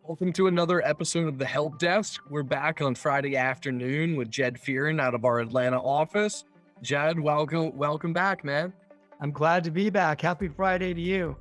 Welcome to another episode of the Helpdesk. We're back on Friday afternoon with Jed Fearon out of our Atlanta office. Jed, welcome back, man. I'm glad to be back. Happy Friday to you.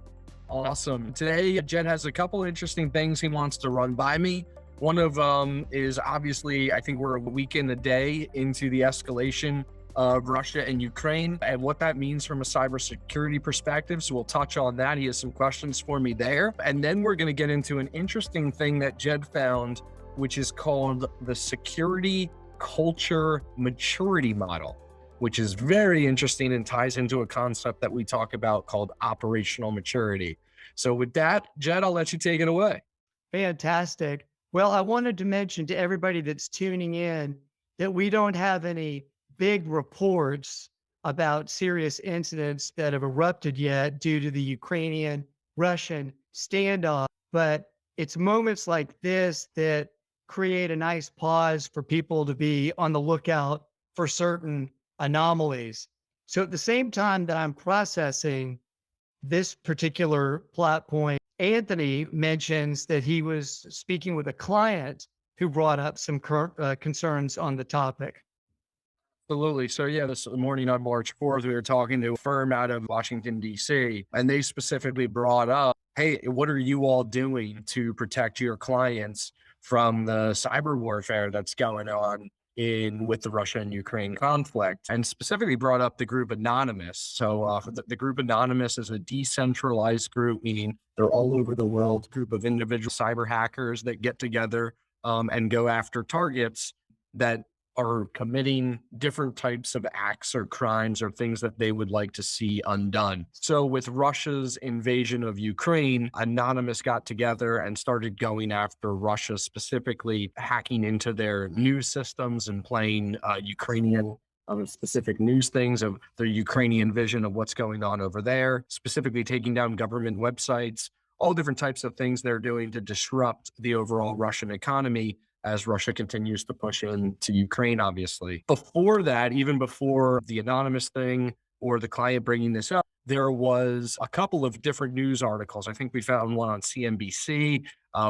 Awesome. Today, Jed has a couple interesting things he wants to run by me. One of them is obviously, I think we're a week and a day into the escalation of Russia and Ukraine and what that means from a cybersecurity perspective. So we'll touch on that. He has some questions for me there. And then we're going to get into an interesting thing that Jed found, which is called the security culture maturity model, which is very interesting and ties into a concept that we talk about called operational maturity. So with that, Jed, I'll let you take it away. Fantastic. Well, I wanted to mention to everybody that's tuning in that we don't have any big reports about serious incidents that have erupted yet due to the Ukrainian-Russian standoff. But it's moments like this that create a nice pause for people to be on the lookout for certain anomalies. So at the same time that I'm processing this particular plot point, Anthony mentions that he was speaking with a client who brought up some concerns on the topic. Absolutely. So yeah, this morning on March 4th, we were talking to a firm out of Washington, D.C., and they specifically brought up, hey, what are you all doing to protect your clients from the cyber warfare that's going on with the Russia and Ukraine conflict? And specifically brought up the group Anonymous. So the group Anonymous is a decentralized group, meaning they're all over the world, group of individual cyber hackers that get together and go after targets that are committing different types of acts or crimes or things that they would like to see undone. So with Russia's invasion of Ukraine, Anonymous got together and started going after Russia, specifically hacking into their news systems and playing Ukrainian specific news things of the Ukrainian vision of what's going on over there, specifically taking down government websites, all different types of things they're doing to disrupt the overall Russian economy as Russia continues to push into Ukraine, obviously. Before that, even before the Anonymous thing or the client bringing this up, there was a couple of different news articles. I think we found one on CNBC.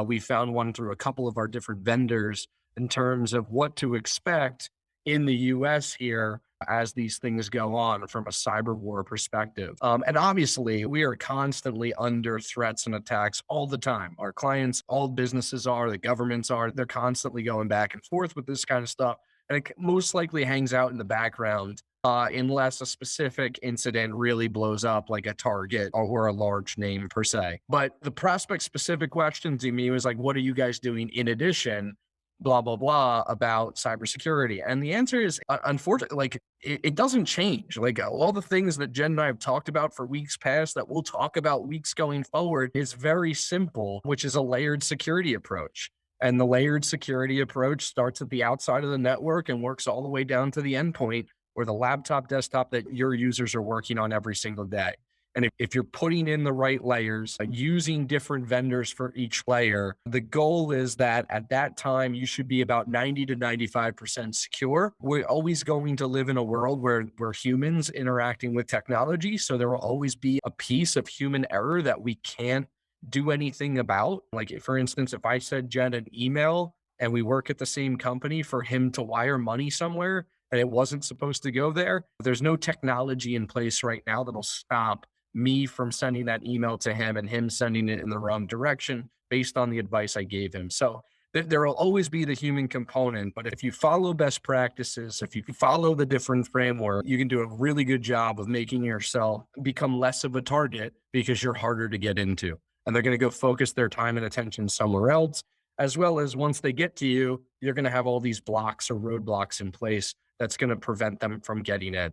We found one through a couple of our different vendors in terms of what to expect in the US here as these things go on from a cyber war perspective. And obviously, we are constantly under threats and attacks all the time. Our clients, all businesses are, the governments are, they're constantly going back and forth with this kind of stuff. And it most likely hangs out in the background unless a specific incident really blows up like a target or a large name per se. But the prospect specific question to me was like, what are you guys doing in addition? Blah, blah, blah about cybersecurity. And the answer is, unfortunately, like it doesn't change. Like all the things that Jen and I have talked about for weeks past that we'll talk about weeks going forward is very simple, which is a layered security approach. And the layered security approach starts at the outside of the network and works all the way down to the endpoint or the laptop, desktop that your users are working on every single day. And if you're putting in the right layers, using different vendors for each layer, the goal is that at that time, you should be about 90 to 95% secure. We're always going to live in a world where we're humans interacting with technology. So there will always be a piece of human error that we can't do anything about. Like, for instance, if I send Jen an email and we work at the same company for him to wire money somewhere and it wasn't supposed to go there, there's no technology in place right now that'll stop me from sending that email to him and him sending it in the wrong direction based on the advice I gave him. So there will always be the human component, but if you follow best practices, if you follow the different framework, you can do a really good job of making yourself become less of a target because you're harder to get into. And they're going to go focus their time and attention somewhere else, as well as once they get to you, you're going to have all these blocks or roadblocks in place that's going to prevent them from getting in.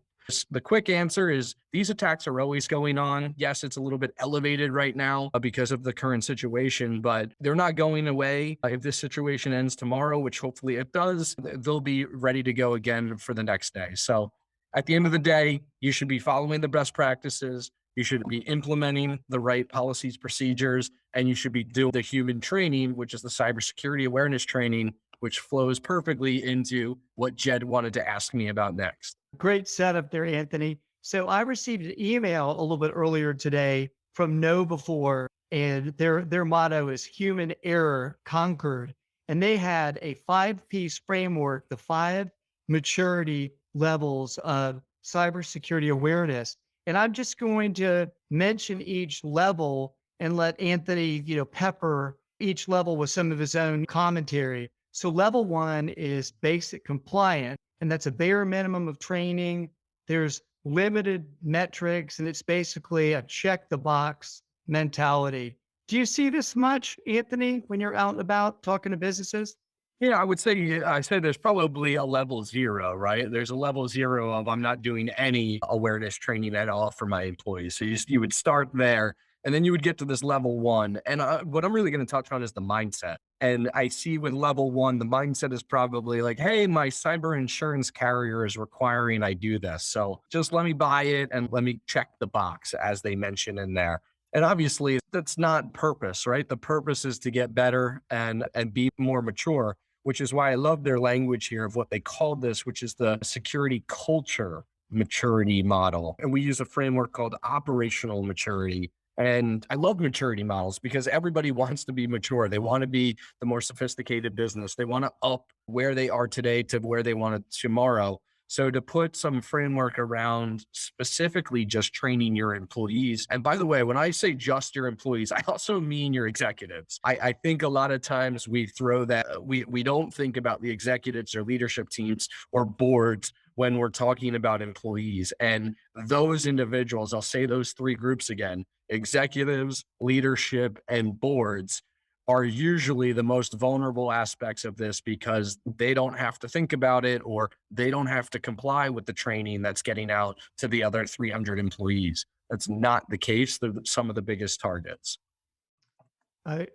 The quick answer is these attacks are always going on. Yes, it's a little bit elevated right now because of the current situation, but they're not going away. If this situation ends tomorrow, which hopefully it does, they'll be ready to go again for the next day. So at the end of the day, you should be following the best practices. You should be implementing the right policies, procedures, and you should be doing the human training, which is the cybersecurity awareness training, which flows perfectly into what Jed wanted to ask me about next. Great setup there, Anthony. So I received an email a little bit earlier today from KnowBe4, and their motto is human error conquered. And they had a 5 piece framework, the 5 maturity levels of cybersecurity awareness. And I'm just going to mention each level and let Anthony, pepper each level with some of his own commentary. So level 1 is basic compliance, and that's a bare minimum of training. There's limited metrics, and it's basically a check the box mentality. Do you see this much, Anthony, when you're out and about talking to businesses? Yeah, I say there's probably a level 0, right? There's a level 0 of I'm not doing any awareness training at all for my employees. So you would start there, and then you would get to this level 1. And what I'm really going to touch on is the mindset. And I see with level 1, the mindset is probably like, hey, my cyber insurance carrier is requiring I do this. So just let me buy it and let me check the box, as they mention in there. And obviously, that's not purpose, right? The purpose is to get better and be more mature, which is why I love their language here of what they call this, which is the security culture maturity model. And we use a framework called operational maturity. And I love maturity models because everybody wants to be mature. They want to be the more sophisticated business. They want to up where they are today to where they want it tomorrow. So to put some framework around specifically just training your employees. And by the way, when I say just your employees, I also mean your executives. I think a lot of times we throw that, we don't think about the executives or leadership teams or boards when we're talking about employees. And those individuals, I'll say those 3 groups again: executives, leadership, and boards are usually the most vulnerable aspects of this because they don't have to think about it, or they don't have to comply with the training that's getting out to the other 300 employees. That's not the case. They're some of the biggest targets.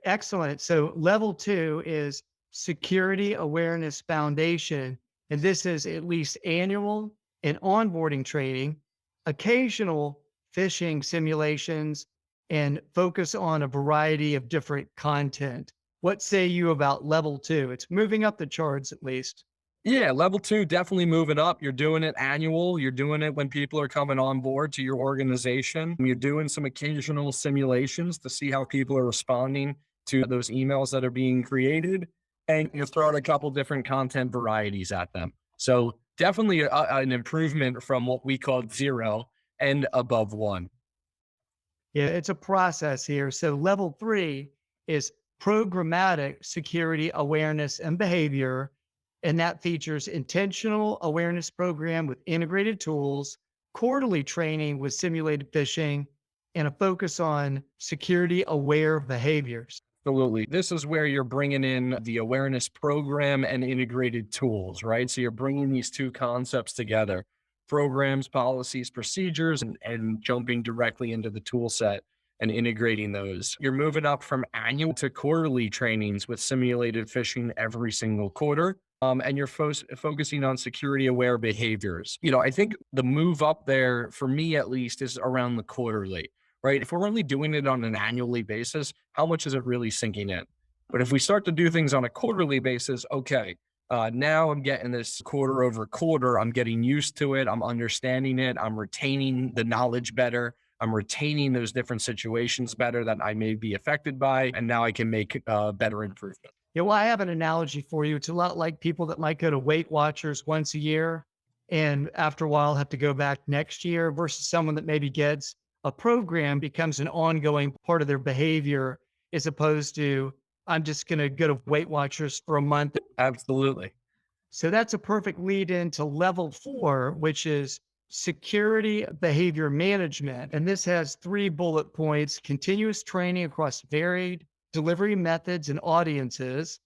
Excellent. So level 2 is security awareness foundation. And this is at least annual and onboarding training, occasional phishing simulations, and focus on a variety of different content. What say you about level 2? It's moving up the charts at least. Yeah, level 2, definitely moving up. You're doing it annual. You're doing it when people are coming on board to your organization. You're doing some occasional simulations to see how people are responding to those emails that are being created. And you're throwing a couple different content varieties at them. So definitely an improvement from what we called 0 and above 1. Yeah, it's a process here. So level 3 is programmatic security awareness and behavior. And that features intentional awareness program with integrated tools, quarterly training with simulated phishing, and a focus on security aware behaviors. Absolutely. This is where you're bringing in the awareness program and integrated tools, right? So you're bringing these 2 concepts together: programs, policies, procedures, and jumping directly into the tool set and integrating those. You're moving up from annual to quarterly trainings with simulated phishing every single quarter. And you're focusing on security aware behaviors. I think the move up there, for me at least, is around the quarterly, right? If we're only doing it on an annually basis, how much is it really sinking in? But if we start to do things on a quarterly basis, okay, now I'm getting this quarter over quarter. I'm getting used to it. I'm understanding it. I'm retaining the knowledge better. I'm retaining those different situations better that I may be affected by. And now I can make better improvement. Yeah, well, I have an analogy for you. It's a lot like people that might go to Weight Watchers once a year and after a while have to go back next year versus someone that maybe gets a program, becomes an ongoing part of their behavior, as opposed to, I'm just going to go to Weight Watchers for a month. Absolutely. So that's a perfect lead into level 4, which is security behavior management. And this has 3 bullet points: continuous training across varied delivery methods and audiences,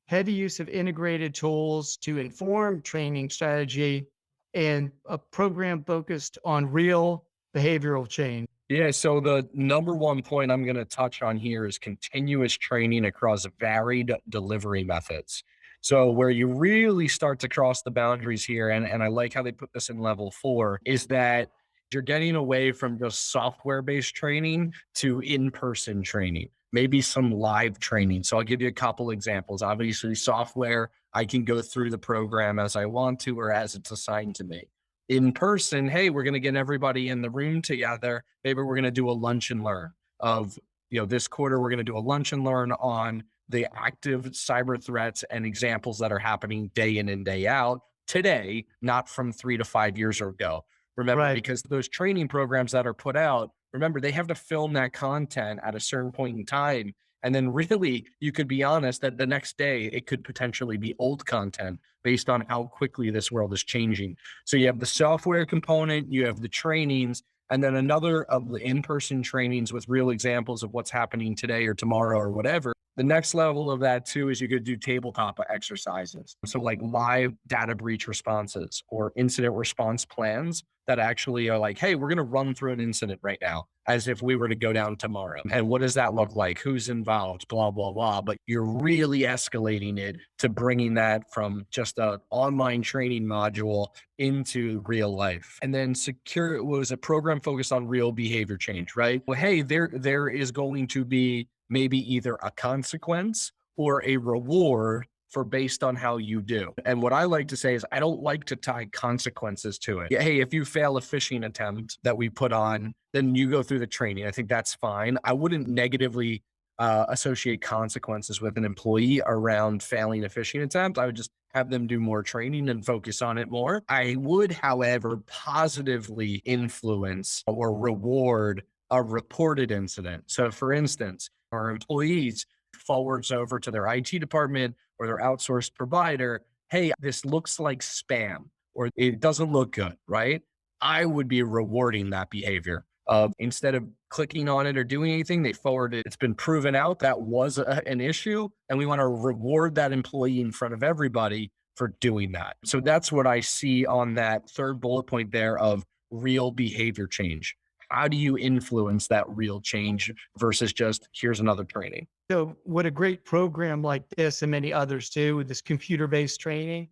heavy use of integrated tools to inform training strategy, and a program focused on real behavioral change. Yeah. So the number one point I'm going to touch on here is continuous training across varied delivery methods. So where you really start to cross the boundaries here, and I like how they put this in level 4, is that you're getting away from just software based training to in-person training, maybe some live training. So I'll give you a couple examples. Obviously, software, I can go through the program as I want to or as it's assigned to me. In person, hey, we're going to get everybody in the room together. Maybe we're going to do a lunch and learn of this quarter, we're going to do a lunch and learn on the active cyber threats and examples that are happening day in and day out today, not from 3 to 5 years ago. Remember, Right. because those training programs that are put out, remember, they have to film that content at a certain point in time. And then really, you could be honest that the next day it could potentially be old content based on how quickly this world is changing. So you have the software component, you have the trainings, and then another of the in-person trainings with real examples of what's happening today or tomorrow or whatever. The next level of that too is you could do tabletop exercises. So like live data breach responses or incident response plans that actually are like, hey, we're going to run through an incident right now as if we were to go down tomorrow. And what does that look like? Who's involved? Blah, blah, blah. But you're really escalating it to bringing that from just an online training module into real life. And then secure was a program focused on real behavior change, right? Well, hey, there is going to be maybe either a consequence or a reward for based on how you do. And what I like to say is I don't like to tie consequences to it. Yeah, hey, if you fail a phishing attempt that we put on, then you go through the training. I think that's fine. I wouldn't negatively associate consequences with an employee around failing a phishing attempt. I would just have them do more training and focus on it more. I would, however, positively influence or reward a reported incident. So for instance, our employees forwards over to their IT department or their outsourced provider, hey, this looks like spam or it doesn't look good, right? I would be rewarding that behavior of instead of clicking on it or doing anything, they forward it. It's been proven out that was an issue. And we want to reward that employee in front of everybody for doing that. So that's what I see on that third bullet point there of real behavior change. How do you influence that real change versus just here's another training? So what a great program like this and many others do with this computer-based training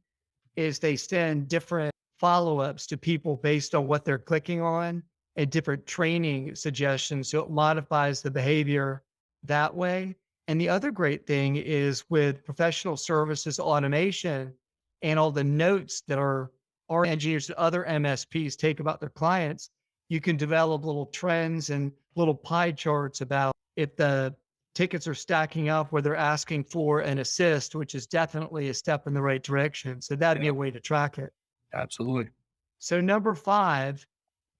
is they send different follow-ups to people based on what they're clicking on and different training suggestions. So it modifies the behavior that way. And the other great thing is with professional services automation and all the notes that our engineers and other MSPs take about their clients, you can develop little trends and little pie charts about if the tickets are stacking up where they're asking for an assist, which is definitely a step in the right direction. So that'd be Yeah, a way to track it. absolutely. So number 5,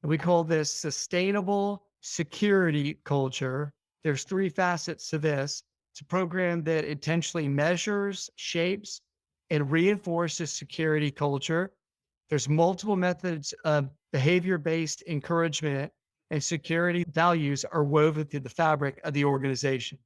we call this sustainable security culture. There's 3 facets to this. It's a program that intentionally measures, shapes, and reinforces security culture. There's multiple methods of behavior-based encouragement and security values are woven through the fabric of the organization.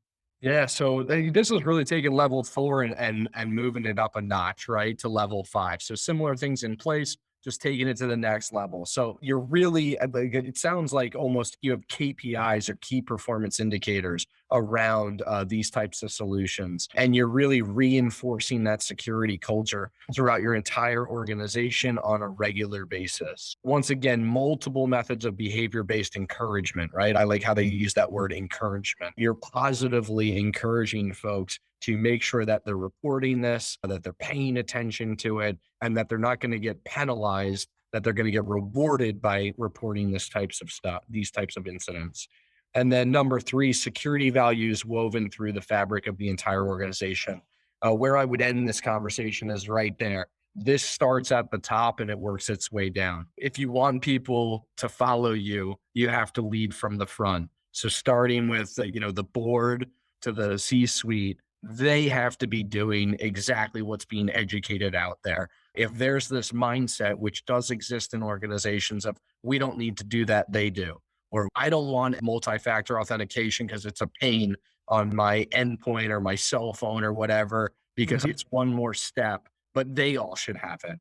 Yeah, so this is really taking level 4 and moving it up a notch, right, to level 5. So similar things in place, just taking it to the next level. So you're really, like, it sounds like almost you have KPIs or key performance indicators around these types of solutions, and you're really reinforcing that security culture throughout your entire organization on a regular basis. Once again, multiple methods of behavior-based encouragement, right? I like how they use that word encouragement. You're positively encouraging folks to make sure that they're reporting this, that they're paying attention to it, and that they're not going to get penalized, that they're going to get rewarded by reporting this types of stuff, these types of incidents. And then number 3, security values woven through the fabric of the entire organization. Where I would end this conversation is right there. This starts at the top and it works its way down. If you want people to follow you, you have to lead from the front. So starting with the board to the C-suite, they have to be doing exactly what's being educated out there. If there's this mindset, which does exist in organizations of we don't need to do that, they do. Or I don't want multi-factor authentication because it's a pain on my endpoint or my cell phone or whatever, because Mhm. it's one more step, but they all should have it.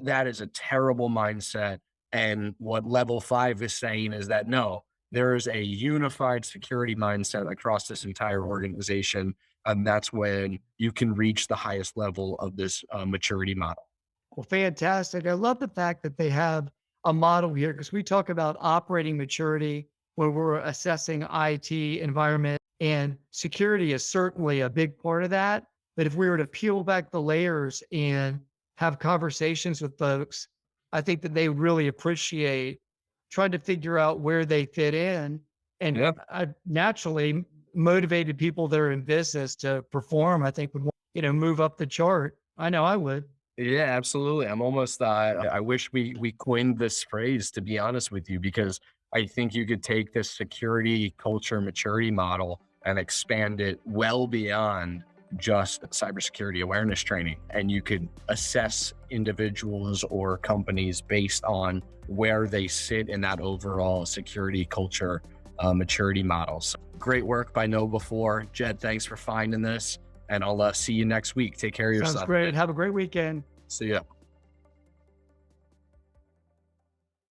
That is a terrible mindset. And what level 5 is saying is that no, there is a unified security mindset across this entire organization. And that's when you can reach the highest level of this maturity model. Well, fantastic. I love the fact that they have a model here because we talk about operating maturity when we're assessing IT environment, and security is certainly a big part of that. But if we were to peel back the layers and have conversations with folks, I think that they really appreciate trying to figure out where they fit in. And Yeah. naturally, motivated people that are in business to perform, I think would, move up the chart. I know I would. Yeah, absolutely. I'm almost, I wish we coined this phrase, to be honest with you, because I think you could take this security culture maturity model and expand it well beyond just cybersecurity awareness training. And you could assess individuals or companies based on where they sit in that overall security culture maturity model. So great work by Know Before. Jed, thanks for finding this. And I'll see you next week. Take care of Sounds yourself. great. Have a great weekend. See ya.